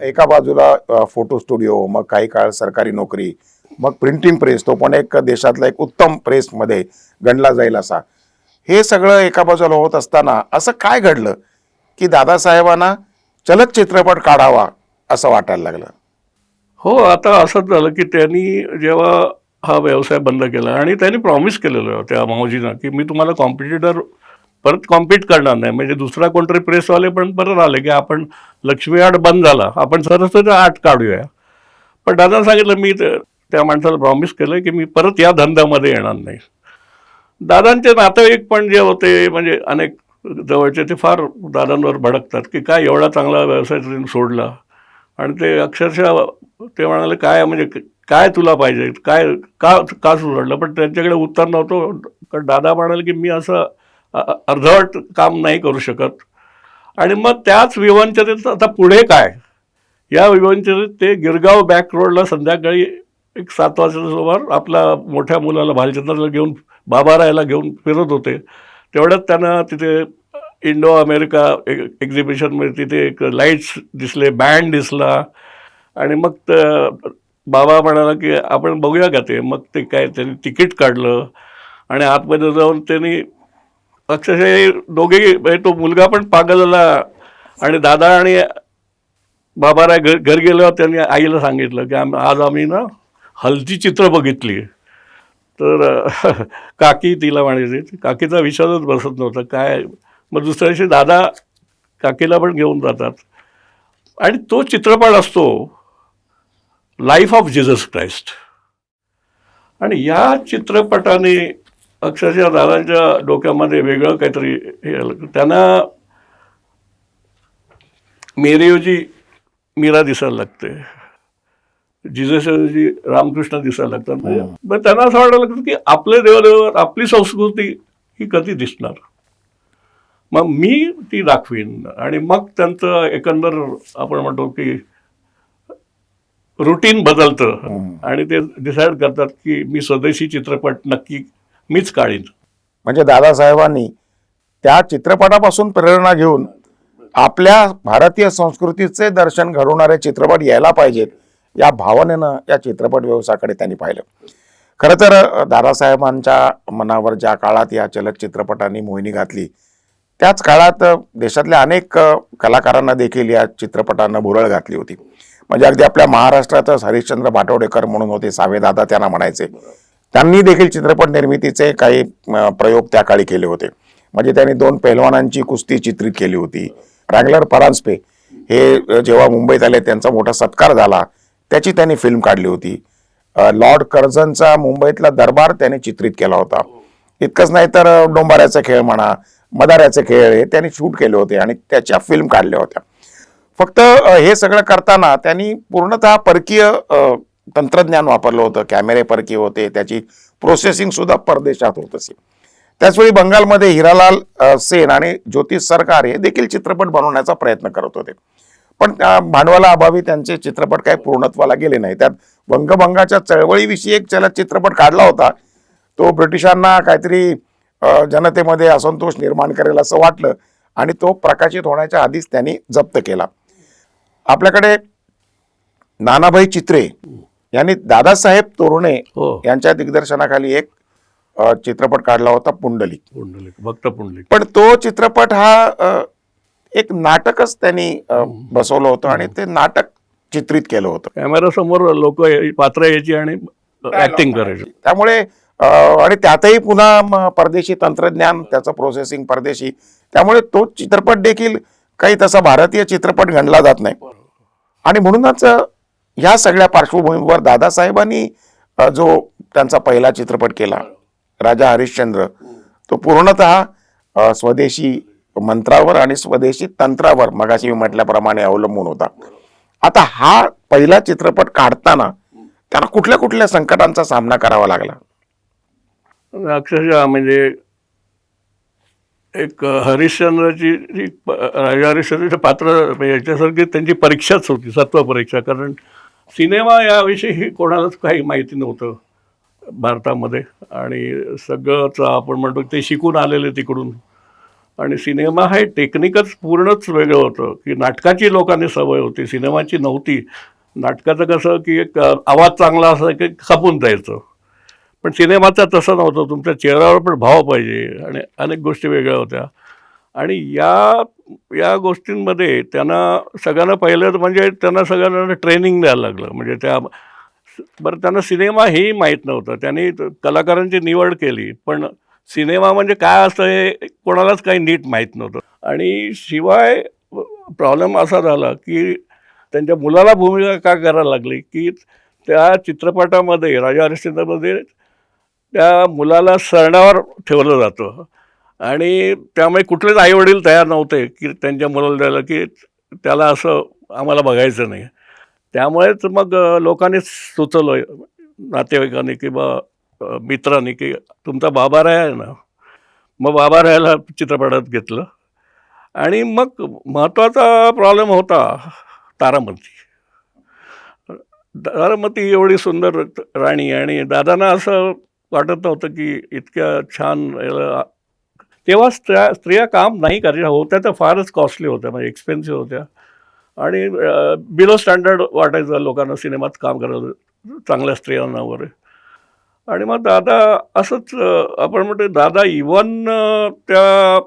एका बाजूला photo studio, मग काही काळ सरकारी नोकरी, मग प्रिंटिंग प्रेस, तो पण एक देशातला एक उत्तम प्रेसमध्ये गणला जाईल असा. हे सगळं एका बाजूला होत असताना असं काय घडलं की दादासाहेबांना चलत चित्रपट काढावा असं वाटायला लागलं? हो, आता असंच झालं की त्यांनी जेव्हा हा व्यवसाय बंद केला आणि त्यांनी प्रॉमिस केलेलं त्या मावजींना की मी तुम्हाला कॉम्पिटिटर परत कॉम्पीट करणार नाही. म्हणजे दुसरा कोणतरी प्रेसवाले पण परत आले की आपण लक्ष्मी आर्ट बंद झाला, आपण सरस्वती आर्ट काढूया. पण दादा सांगितलं मी त्या माणसाला प्रॉमिस केलं की मी परत या धंद्यामध्ये येणार नाही. दादांचे नातेवाईक पण जे होते म्हणजे अनेक जवळचे ते फार दादांवर भडकतात की काय एवढा चांगला व्यवसाय त्यांनी सोडला. आणि ते अक्षरशः ते म्हणाले काय म्हणजे काय तुला पाहिजे, काय का का सुधारलं. पण त्यांच्याकडे उत्तर नव्हतं, कारण दादा म्हणाले की मी असं अर्धवट काम नाही करू शकत. आणि मग त्याच विवंचनेत आता पुढे काय, या विवंचनेत ते गिरगाव बॅक रोडला संध्याकाळी एक 7 वाजल्यासमोर आपल्या मोठ्या मुलाला भालचंद्रला घेऊन बाबारायला घेऊन फिरत होते. तेवढ्यात त्यांना तिथे इंडो अमेरिका एक्झिबिशनमध्ये तिथे एक लाईट्स दिसले, बँड दिसला. आणि मग बाबा म्हणाला की आपण बघूया का ते. मग ते काय त्यांनी तिकीट काढलं आणि आतमध्ये जाऊन त्यांनी अक्षरशः दोघेही म्हणजे तो मुलगा पण पागल झाला आणि दादा आणि बाबाराय घर गेल्यावर त्यांनी आईला सांगितलं की आज आम्ही ना हल्दी चित्र बघितली. तर काकी तिला म्हणायची, काकीचा विश्वासच बसत नव्हता काय. मग दुसऱ्या दिवशी दादा काकीला पण घेऊन जातात आणि तो चित्रपट असतो लाईफ ऑफ जीसस क्राइस्ट. आणि या चित्रपटाने अक्षरशः दादांच्या डोक्यामध्ये वेगळं काहीतरी हे आलं. त्यांना मेरेयोजी मीरा दिसायला लागते, जिजसजी रामकृष्ण दिसायला लागतात. मग त्यांना असं वाटायला लागतं की आपले देवादेवावर आपली संस्कृती ही कधी दिसणार, मग मी ती दाखवीन. आणि मग त्यांचं एकंदर आपण म्हणतो की रुटीन बदलतं आणि ते डिसाईड करतात की मी स्वदेशी चित्रपट नक्की मीच काढीन. म्हणजे दादासाहेबांनी त्या चित्रपटापासून प्रेरणा घेऊन आपल्या भारतीय संस्कृतीचे दर्शन घडवणारे चित्रपट यायला पाहिजेत या भावनेनं या चित्रपट व्यवसायाकडे त्यांनी पाहिलं. खरं तर दादासाहेबांच्या मनावर ज्या काळात या चलत चित्रपटांनी मोहिनी घातली त्याच काळात देशातल्या अनेक कलाकारांना देखील या चित्रपटांना भुरळ घातली होती. म्हणजे अगदी आपल्या महाराष्ट्रातच हरिश्चंद्र बाटवडेकर म्हणून होते, सावेदादा त्यांना म्हणायचे, त्यांनी देखील चित्रपट निर्मितीचे काही प्रयोग त्या काळी केले होते. म्हणजे त्यांनी 2 पहिलवानांची कुस्ती चित्रित केली होती. रँगलर परांजपे हे जेव्हा मुंबईत आले त्यांचा मोठा सत्कार झाला, त्याची त्यांनी फिल्म काढली होती. लॉर्ड कर्झनचा मुंबईतला दरबार त्यांनी चित्रित केला होता. इतकंच नाही तर डोंबाऱ्याचा खेळ म्हणा, मदाऱ्याचे खेळ हे त्यांनी शूट केले होते आणि त्याच्या फिल्म काढल्या होत्या. फक्त हे सगळं करताना त्यांनी पूर्णतः परकीय तंत्रज्ञान वापरलं होतं. कॅमेरे परकीय होते, त्याची प्रोसेसिंग सुद्धा परदेशात होत असे. त्याचवेळी बंगालमध्ये हिरालाल सेन आणि ज्योतिष सरकार हे देखील चित्रपट बनवण्याचा प्रयत्न करत होते. पण भांडवलाअभावी त्यांचे चित्रपट काही पूर्णत्वाला गेले नाही. त्यात वंगभंगाच्या चळवळीविषयी एक चलत चित्रपट काढला होता. तो ब्रिटिशांना काहीतरी जनतेमध्ये असंतोष निर्माण करेल असं वाटलं आणि तो प्रकाशित होण्याच्या आधीच त्यांनी जप्त केला. आपल्याकडे नानाभाई चित्रे यांनी दादासाहेब तोरणे यांच्या दिग्दर्शनाखाली एक चित्रपट काढला होता, पुंडलिक. भक्त पुंडलिक. पण तो चित्रपट हा एक नाटकच त्यांनी बसवलं होतं आणि ते नाटक चित्रित केलं होतं. कॅमेरा समोर लोक पात्र यायची आणि ऍक्टिंग करायची. त्यामुळे आणि त्यातही पुन्हा परदेशी तंत्रज्ञान, त्याचं प्रोसेसिंग परदेशी, त्यामुळे तो चित्रपट देखील काही तसा भारतीय चित्रपट गणला जात नाही. आणि म्हणूनच ह्या सगळ्या पार्श्वभूमीवर दादासाहेबांनी जो त्यांचा पहिला चित्रपट केला राजा हरिश्चंद्र, तो पूर्णतः स्वदेशी मंत्रावर आणि स्वदेशी तंत्रावर मगाशी मी म्हटल्याप्रमाणे अवलंबून होता. आता हा पहिला चित्रपट काढताना त्यांना कुठल्या कुठल्या संकटांचा सामना करावा लागला? अक्षरशः म्हणजे एक हरिश्चंद्राची राजा हरिश्चंद्राचे पात्र याच्यासारखी त्यांची परीक्षाच होती, सत्व परीक्षा. कारण सिनेमा याविषयी कोणालाच काही माहिती नव्हतं भारतामध्ये आणि सगळंच आपण म्हणतो ते शिकून आलेले तिकडून. आणि सिनेमा हे टेक्निकच पूर्णच वेगळं होतं, की नाटकाची लोकांनी सवय होती, सिनेमाची नव्हती. नाटकाचं कसं की एक आवाज चांगला असा की खपून जायचं, पण सिनेमाचा तसं नव्हतं. तुमच्या चेहऱ्यावर पण भाव पाहिजे आणि अनेक गोष्टी वेगळ्या होत्या. आणि या या गोष्टींमध्ये त्यांना सगळ्यांना पहिलं म्हणजे त्यांना सगळ्यांना ट्रेनिंग द्यायला लागलं. म्हणजे बरं, त्यांना सिनेमा हेही माहीत नव्हतं. त्यांनी कलाकारांची निवड केली, पण सिनेमा म्हणजे काय असतं हे कोणालाच काही नीट माहीत नव्हतं. आणि शिवाय प्रॉब्लेम असा झाला की त्यांच्या मुलाला भूमिका का करायला लागली, की त्या चित्रपटामध्ये राजा हरिश्चंद्रमध्ये त्या मुलाला सरण्यावर ठेवलं जातं आणि त्यामुळे कुठलेच आईवडील तयार नव्हते की त्यांच्या मुलाला द्यायला, की त्याला असं आम्हाला बघायचं नाही. त्यामुळेच मग लोकांनी सुचवलं, नातेवाईकांनी किंवा मित्रांनी, की तुमचा बाबा राय आहे ना, मग बाबा रायाला चित्रपटात घेतलं. आणि मग महत्त्वाचा प्रॉब्लेम होता तारामती. तारामती एवढी सुंदर राणी, आणि दादांना असं वाटत नव्हतं की इतक्या छान याला तेव्हा स्त्रिया काम नाही करायच्या, होत्या तर फारच कॉस्टली होत्या, म्हणजे एक्सपेन्सिव्ह होत्या आणि बिलो स्टँडर्ड वाटायचं लोकांना सिनेमात काम करायला, चांगल्या स्त्रियांना वगैरे. आणि मग दादा असंच आपण म्हणतो दादा इवन त्या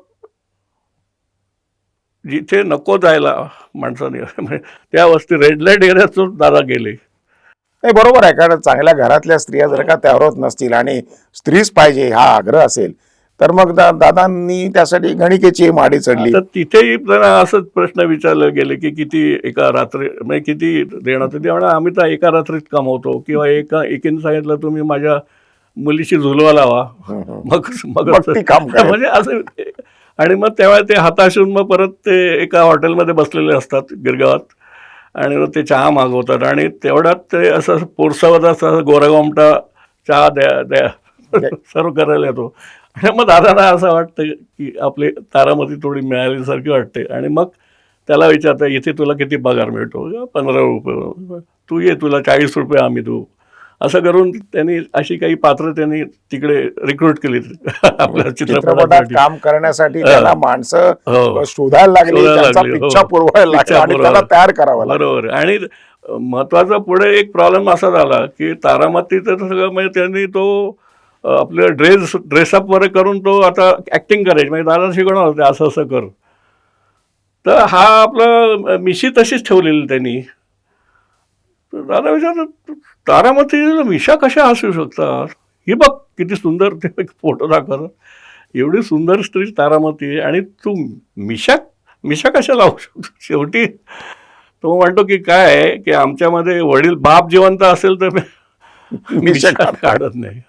जिथे नको जायला माणसाने म्हणजे त्या वस्ती रेड लाईट एरियातून दादा गेले. नाही, बरोबर आहे. कारण चांगल्या घरातल्या स्त्रिया जर का तयार होत नसतील आणि स्त्रीच पाहिजे हा आग्रह असेल, तर मग दादांनी त्यासाठी गणिकेची माडी चढली. तर तिथेही त्यांना असंच प्रश्न विचारले गेले की किती एका रात्री म्हणजे किती देणार. ते म्हणा आम्ही तर एका रात्रीत कमवतो, किंवा एकीने सांगितलं तुम्ही माझ्या मुलीशी झुलवा लावा, मग मग ती काम करेल. म्हणजे असं. आणि मग तेव्हा ते हताशून मग परत ते एका हॉटेलमध्ये बसलेले असतात गिरगावात, आणि मग ते चहा मागवतात आणि तेवढ्यात ते असं पोरसावत असं गोरागोमटा चहा द्या द्या सर्व करायला येतो. आणि मग दादांना असं वाटतं की आपली तारामती थोडी मिळाल्यासारखी वाटते. आणि मग त्याला विचारतं इथे तुला किती पगार मिळतो, 15 रुपये, तू ये तुला 40 रुपये आम्ही देऊ. असं करून त्यांनी अशी काही पात्र त्यांनी तिकडे रिक्रूट केली आपल्या चित्रपटात चित्रपटासाठी. काम करण्यासाठी त्याला माणसं हो. शोधायला लागली, शोधायला त्यांचा लागली, हो. पिच्छा पुरवायला लागला पिच्छा आणि त्याला पुरवायला. तयार करावं लागलं. बरोबर. आणि महत्वाचा पुढे एक प्रॉब्लेम असा झाला की तारामतीचं सगळं म्हणजे त्यांनी तो आपलं ड्रेसअप वगैरे करून तो आता ऍक्टिंग करायची, म्हणजे दादा शिकवणार होते असं असं कर. तर हा आपलं मिशी तशीच ठेवलेली त्यांनी. तर दादा विचारतात तारामती मिशा कशा असू शकतात, ही बघ किती सुंदर. ते फोटो दाखवतात, एवढी सुंदर स्त्री तारामती आहे आणि तू मिशा मिशा कशा लावू शकतो. शेवटी तो म्हणतो की काय आहे की आमच्यामध्ये वडील बाप जिवंत असेल तर मिशा काढत नाही.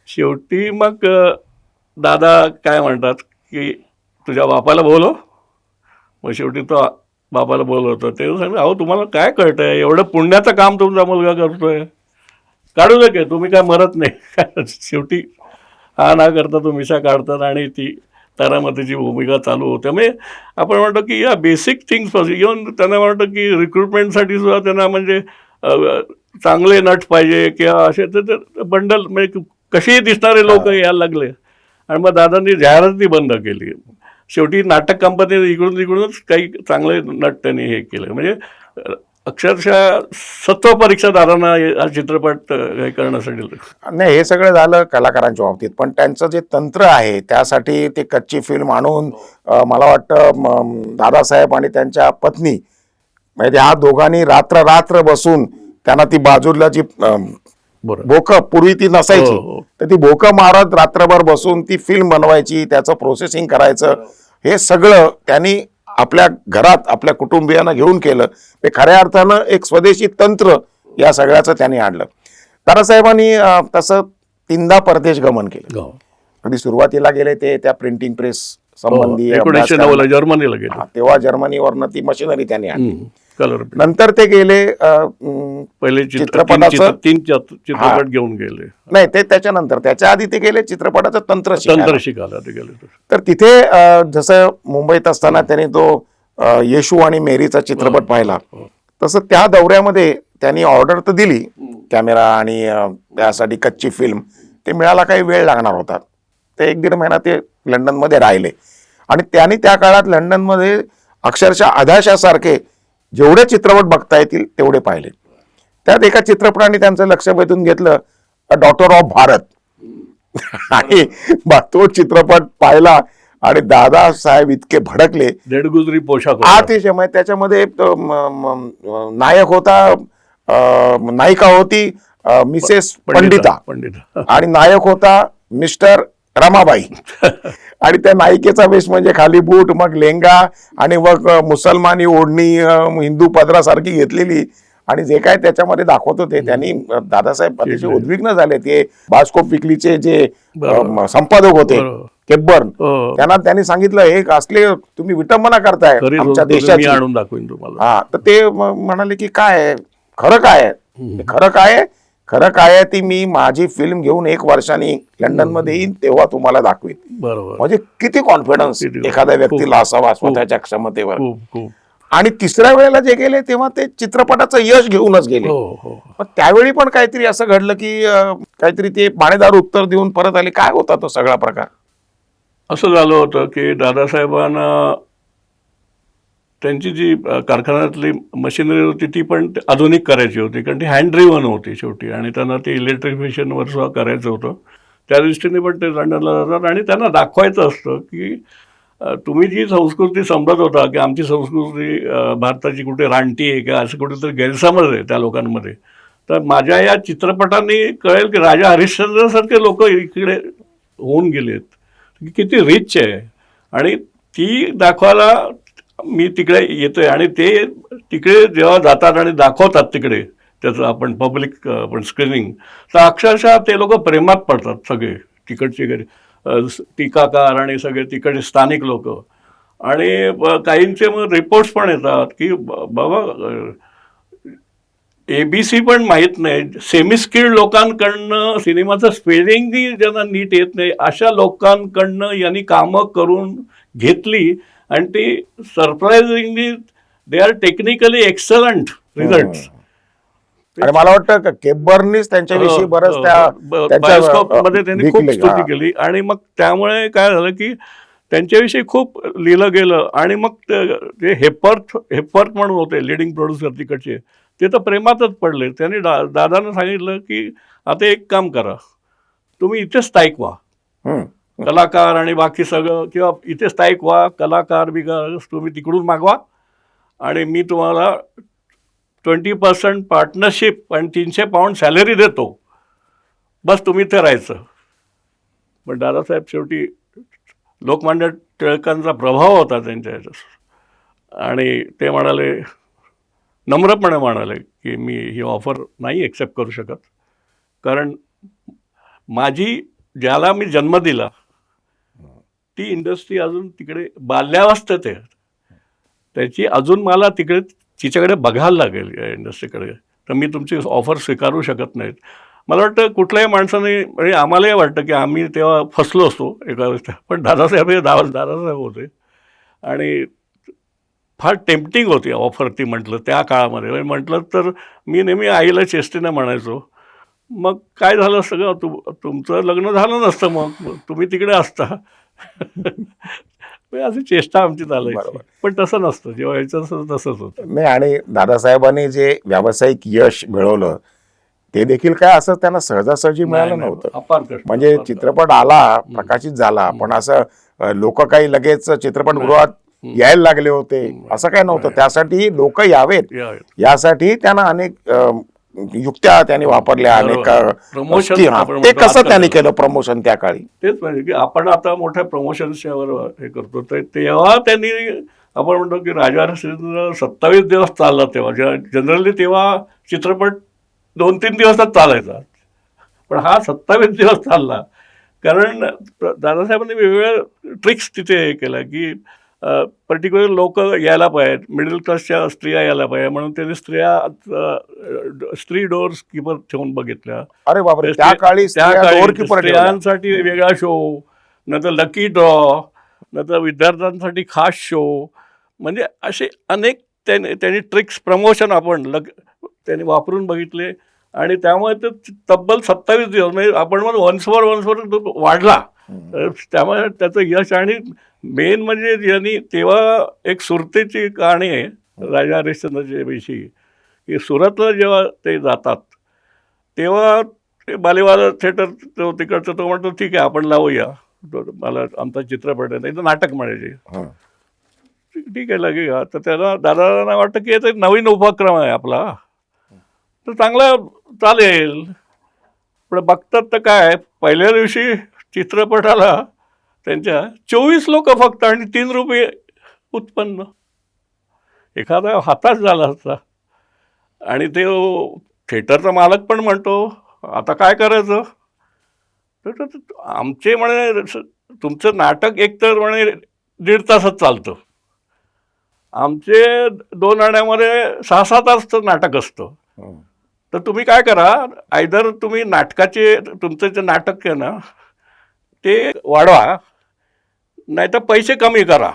शेवटी मग दादा काय म्हणतात की तुझ्या बापाला बोलव. मग शेवटी तो बापाला बोलवतो. ते सांगतो अहो तुम्हाला काय कळतंय, एवढं पुण्याचं काम तुमचा मुलगा करतोय, काढू दे की तुम्ही काय मरत नाही. शेवटी हा ना करता तो मिशा काढतात आणि ती तारामतीची भूमिका चालू होते. म्हणजे आपण म्हणतो की या बेसिक थिंग्सपासून इव्हन त्यांना म्हणतो की रिक्रुटमेंटसाठी सुद्धा त्यांना म्हणजे चांगले नट पाहिजे किंवा असे तर बंडल म्हणजे कसेही दिसणारे लोक यायला लागले. आणि मग दादांनी जाहिरातही बंद केली. शेवटी नाटक कंपनी इकडूनच काही चांगले नट त्यांनी हे केलं. म्हणजे अक्षरशः सत्व परीक्षा दादांना हा चित्रपट हे करण्यासाठी. नाही, हे सगळं झालं कलाकारांच्या बाबतीत, पण त्यांचं जे तंत्र आहे त्यासाठी ते कच्ची फिल्म आणून मला वाटतं दादासाहेब आणि त्यांच्या पत्नी म्हणजे ह्या दोघांनी रात्र बसून त्यांना ती बाजूला जी भोकं पूर्वी ती नसायची, तर ती भोकं मारत रात्रभर बसून ती फिल्म बनवायची, त्याचं प्रोसेसिंग करायचं. हे सगळं त्यांनी आपल्या घरात आपल्या कुटुंबियांना घेऊन केलं. ते खऱ्या अर्थानं एक स्वदेशी तंत्र या सगळ्याचं त्यांनी आणलं. दादासाहेबांनी तसं 3दा परदेश गमन केलं. अगदी सुरुवातीला गेले ते त्या प्रिंटिंग प्रेस संबंधी 1909 जर्मनीला गेले. तेव्हा जर्मनीवरनं ती मशिनरी त्यांनी आणली. कलर नंतर ते गेले पहिले चित्रपटाचं 3 चित्रपट घेऊन गेले. नाही, ते त्याच्यानंतर त्याच्या आधी ते गेले चित्रपटाचं तंत्र शिकायला ते गेले. तर तिथे जसं मुंबईत असताना त्यांनी तो येशू आणि मेरीचा चित्रपट पाहिला, तसं त्या दौऱ्यामध्ये त्यांनी ऑर्डर तर दिली कॅमेरा आणि त्यासाठी कच्ची फिल्म, ते मिळायला काही वेळ लागणार होता. ते 1-1.5 महिना ते लंडनमध्ये राहिले आणि त्यांनी त्या काळात लंडनमध्ये अक्षरशः अधाशासारखे जेवढे चित्रपट बघता येतील तेवढे पाहिले. त्यात एका चित्रपटाने त्यांचं लक्ष वेधून घेतलं, अ डॉटर ऑफ भारत. आणि तो चित्रपट पाहिला आणि दादासाहेब इतके भडकले. देडगुजरी पोशाख होता. अतिशय म्हणजे त्याच्यामध्ये नायक होता, नायिका होती मिसेस पंडिता आणि नायक होता मिस्टर रमाबाई. आणि त्या नायिकेचा वेश म्हणजे खाली बूट, मग लेंगा आणि मग मुसलमानी ओढणी हिंदू पदरासारखी घेतलेली. आणि जे काय त्याच्यामध्ये दाखवत होते त्यांनी दादासाहेब अतिशय उद्विग्न झाले. ते बास्कोप विकलीचे जे संपादक होते केबर्न, त्यांनी सांगितलं हे असले तुम्ही विटंबना करताय आमच्या देशाची, आणून दाखवीन तुम्हाला. हा, तर ते म्हणाले की काय खरं काय आहे, खरं काय आहे ती मी माझी फिल्म घेऊन 1 वर्षांनी लंडन मध्ये येईन तेव्हा तुम्हाला दाखवीन. बरोबर. म्हणजे किती कॉन्फिडन्स एखाद्या व्यक्तीला असावा स्वतःच्या क्षमतेवर. आणि तिसऱ्या वेळेला जे गेले तेव्हा ते चित्रपटाचं यश घेऊनच गेले. पण त्यावेळी पण काहीतरी असं घडलं की काहीतरी ते मानेदार उत्तर देऊन परत आले. काय होता तो सगळा प्रकार? असं झालं होतं की दादासाहेबांना त्यांची जी कारखान्यातली मशिनरी होती ती पण आधुनिक करायची होती, कारण ती हँड ड्रिव्हन होती शेवटी, आणि त्यांना ते इलेक्ट्रिफिकेशनवर सुद्धा करायचं होतं. त्या दृष्टीने पण ते लंडनला जातात आणि त्यांना दाखवायचं असतं की तुम्ही जी संस्कृती समजत होता की आमची संस्कृती भारताची कुठे रानटी आहे का, असं कुठेतरी गैरसमज आहे त्या लोकांमध्ये, तर माझ्या या चित्रपटांनी कळेल की राजा हरिश्चंद्रसारखे लोक इकडे होऊन गेलेत, किती रिच आहे. आणि ती दाखवायला मी तिकडे येतोय आणि ते तिकडे जेव्हा जातात आणि दाखवतात तिकडे त्याचं आपण पब्लिक आपण स्क्रीनिंग, तर अक्षरशः ते लोक प्रेमात पडतात सगळे तिकडचे टीकाकार आणि सगळे तिकडचे स्थानिक लोक. आणि काहींचे मग रिपोर्ट्स पण येतात की बाबा ABC पण माहीत नाही, सेमी स्किल्ड लोकांकडनं सिनेमाचं स्पेलिंगही ज्यांना नीट येत नाही अशा लोकांकडनं यांनी कामं करून घेतली आणि ती surprisingly they are technically excellent result. आणि मला वाटतं का केबर्नीच त्यांच्याविषयी बरंच मध्ये त्यांनी खूप स्तुती केली. आणि मग त्यामुळे काय झालं की त्यांच्याविषयी खूप लिहिलं गेलं. आणि मग ते हेपर्थ म्हणून होते लिडिंग प्रोड्युसर तिकडचे, ते तर प्रेमातच पडले. त्यांनी दादानं सांगितलं की आता एक काम करा, तुम्ही इथे स्थायिक व्हा, कलाकार आणि बाकी सगळं, किंवा इथे स्थायिक व्हा, कलाकार बिकार तुम्ही तिकडून मागवा आणि मी तुम्हाला 20% पार्टनरशिप आणि 300 पाऊंड सॅलरी देतो, बस तुम्ही इथे राहायचं. पण दादासाहेब शेवटी लोकमान्य टिळकांचा प्रभाव होता त्यांच्या ह्याच्यात आणि ते म्हणाले, नम्रपणे म्हणाले की मी ही ऑफर नाही एक्सेप्ट करू शकत, कारण माझी ज्याला मी जन्म दिला ती इंडस्ट्री अजून तिकडे बाल्यावस्थेत आहे, त्याची अजून मला तिकडे तिच्याकडे बघायला लागेल या इंडस्ट्रीकडे, तर मी तुमची ऑफर स्वीकारू शकत नाहीत. मला वाटतं कुठल्याही माणसाने, म्हणजे आम्हालाही वाटतं की आम्ही तेव्हा फसलो असतो एका वेळेस, पण दादासाहेब होते आणि फार टेम्पटिंग होती ऑफर ती. म्हटलं त्या काळामध्ये म्हटलं तर मी नेहमी आईला चेष्टीनं म्हणायचो, मग काय झालं सगळं, तुमचं लग्न झालं नसतं, मग तुम्ही तिकडे असता. अशी चेष्टा आमची चालायची, पण तसं नसतं, जेव्हा यायचं तसंच होतं. नाही, आणि दादासाहेबांनी जे व्यावसायिक यश मिळवलं ते देखील काय असं त्यांना सहजासहजी मिळालं नव्हतं. म्हणजे चित्रपट आला, प्रकाशित झाला, पण असं लोक काही लगेच चित्रपटगृहात यायला लागले होते असं काय नव्हतं. त्यासाठी लोक यावेत यासाठी त्यांना अनेक युक्त्या त्यांनी वापरल्या, अनेक प्रमोशन. ते कसं त्यांनी केलं प्रमोशन त्या काळी? तेच म्हणजे की आपण आता मोठ्या प्रमोशन्सवर हे करतो, तर तेव्हा त्यांनी आपण म्हणतो की राजा हरिश्चंद्र 27 दिवस चालला तेव्हा. जनरली तेव्हा चित्रपट 2-3 दिवसात चालायचा, पण हा 27 दिवस चालला, कारण दादासाहेबांनी वेगवेगळ्या ट्रिक्स तिथे हे केल्या की पर्टिक्युलर लोक यायला पाहिजेत, मिडल क्लासच्या स्त्रिया यायला पाहिजे म्हणून त्यांनी स्त्री डोअर्स कीपर ठेवून बघितल्या. अरे बापरे, त्या काळी स्त्रियांसाठी वेगळा शो, नंतर लकी ड्रॉ, नंतर विद्यार्थ्यांसाठी खास शो, म्हणजे असे अनेक त्यांनी ट्रिक्स प्रमोशन त्यांनी वापरून बघितले. आणि त्यामुळे ते तब्बल 27 दिवस म्हणजे आपण मग वन्सवर वाढला त्यामुळे त्याचं यश. आणि मेन म्हणजे ज्यांनी तेव्हा एक सुरतेची कहाणी आहे राजा हरिश्चंद्रच्या विषयी, की सुरतला जेव्हा ते जातात तेव्हा ते बालेवाला थिएटर तो तिकडचं, तो म्हणतो ठीक आहे आपण लावूया, मला आमचा चित्रपट आहे, नाही तर नाटक म्हणायचे. हं. ठीक आहे लगेच. तर त्याला दादाला वाटतं की याचा नवीन उपक्रम आहे आपला, तर चांगला चालेल. पण बघतात तर काय, पहिल्या दिवशी चित्रपटाला त्यांच्या 24 लोक फक्त आणि 3 रुपये उत्पन्न. एखादा हाताच झाला असता. आणि ते थिएटरचा मालक पण म्हणतो आता काय करायचं. तर आमचे म्हणे तुमचं नाटक एकतर म्हणे 1.5 तासात चालतं, आमचे 2 आण्यामध्ये 6-7 तासचं नाटक असतं. हं. तर तुम्ही काय करा, आयदर तुम्ही नाटकाचे तुमचं जे नाटक आहे ना ते वाढवा, नाही तर पैसे कमी करा.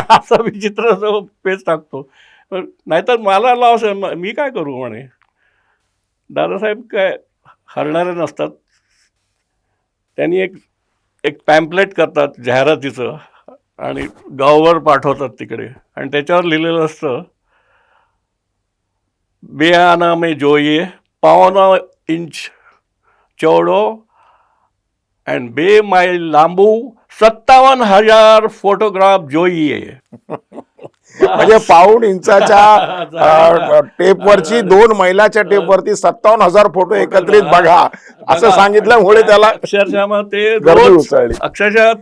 असं विचित्र पेच टाकतो. नाहीतर मला लॉस आहे, मी काय करू म्हणे. दादासाहेब काय हरणारे नसतात. त्यांनी एक पॅम्पलेट करतात जाहिरातीचं आणि गावावर पाठवतात तिकडे, आणि त्याच्यावर लिहिलेलं असतं बेआना में जोइए 52 इंच चौड़ो एंड 2 माइल लांबू 57,000 फोटोग्राफ जोइए. म्हणजे 1.5 इंचाच्या टेपवरची 2 मैलाच्या टेपवरती 57,000 फोटो एकत्रित बघा असं सांगितल्यामुळे त्याला अक्षरशः मग ते गर्दी रोज उसळली. अक्षरशः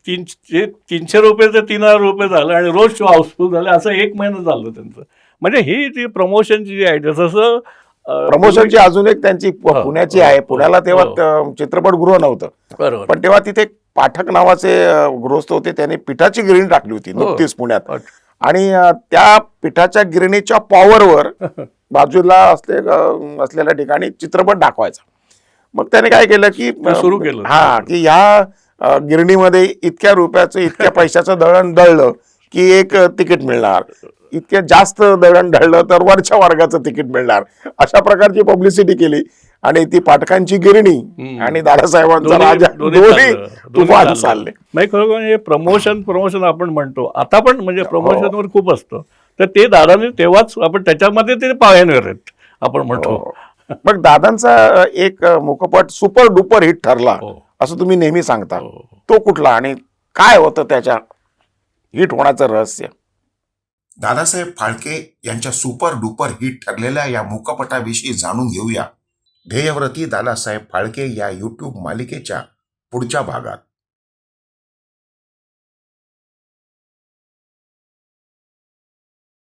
300 रुपये ते 3,000 रुपये झालं आणि रोज शो हाऊसफुल झाले. असं 1 महिना चाललं त्यांचं. म्हणजे ही जी प्रमोशनची जी आयडिया, जसं प्रमोशनची अजून एक त्यांची पुण्याची आहे. पुण्याला तेव्हा चित्रपटगृह नव्हतं, बरोबर. पण तेव्हा तिथे पाठक नावाचे गृहस्थ होते, त्यांनी पिठाची गिरणी टाकली होती नुकतीच पुण्यात. आणि त्या पिठाच्या गिरणीच्या पॉवरवर बाजूला असलेल्या ठिकाणी चित्रपट दाखवायचा. मग त्याने काय केलं की सुरू केलं. हा की ह्या गिरणीमध्ये इतक्या रुपयाचं इतक्या पैशाचं दळण दळलं की एक तिकीट मिळणार, इतक्या जास्त दळण ढळलं तर वरच्या वर्गाचं तिकीट मिळणार. अशा प्रकारची पब्लिसिटी केली आणि ती पाठकांची गिरणी आणि दादासाहेबांचा राजा दोन्ही तुफान चालले. नाही खरोखर हे प्रमोशन आपण म्हणतो आता पण, म्हणजे प्रमोशनवर खूप असतं. तर ते दादाने तेव्हाच आपण त्याच्यामध्ये ते पायनियर आहेत आपण म्हणतो. मग दादांचा एक मुखपट सुपर डुपर हिट ठरला असं तुम्ही नेहमी सांगता, तो कुठला आणि काय होतं त्याच्या हिट होण्याचं रहस्य? दादासाहेब फाळके यांच्या सुपर डुपर हिट ठरलेल्या या मुखपटाविषयी जाणून घेऊया ध्येयव्रती दादासाहेब फाळके या यूट्यूब मालिकेच्या पुढच्या भागात.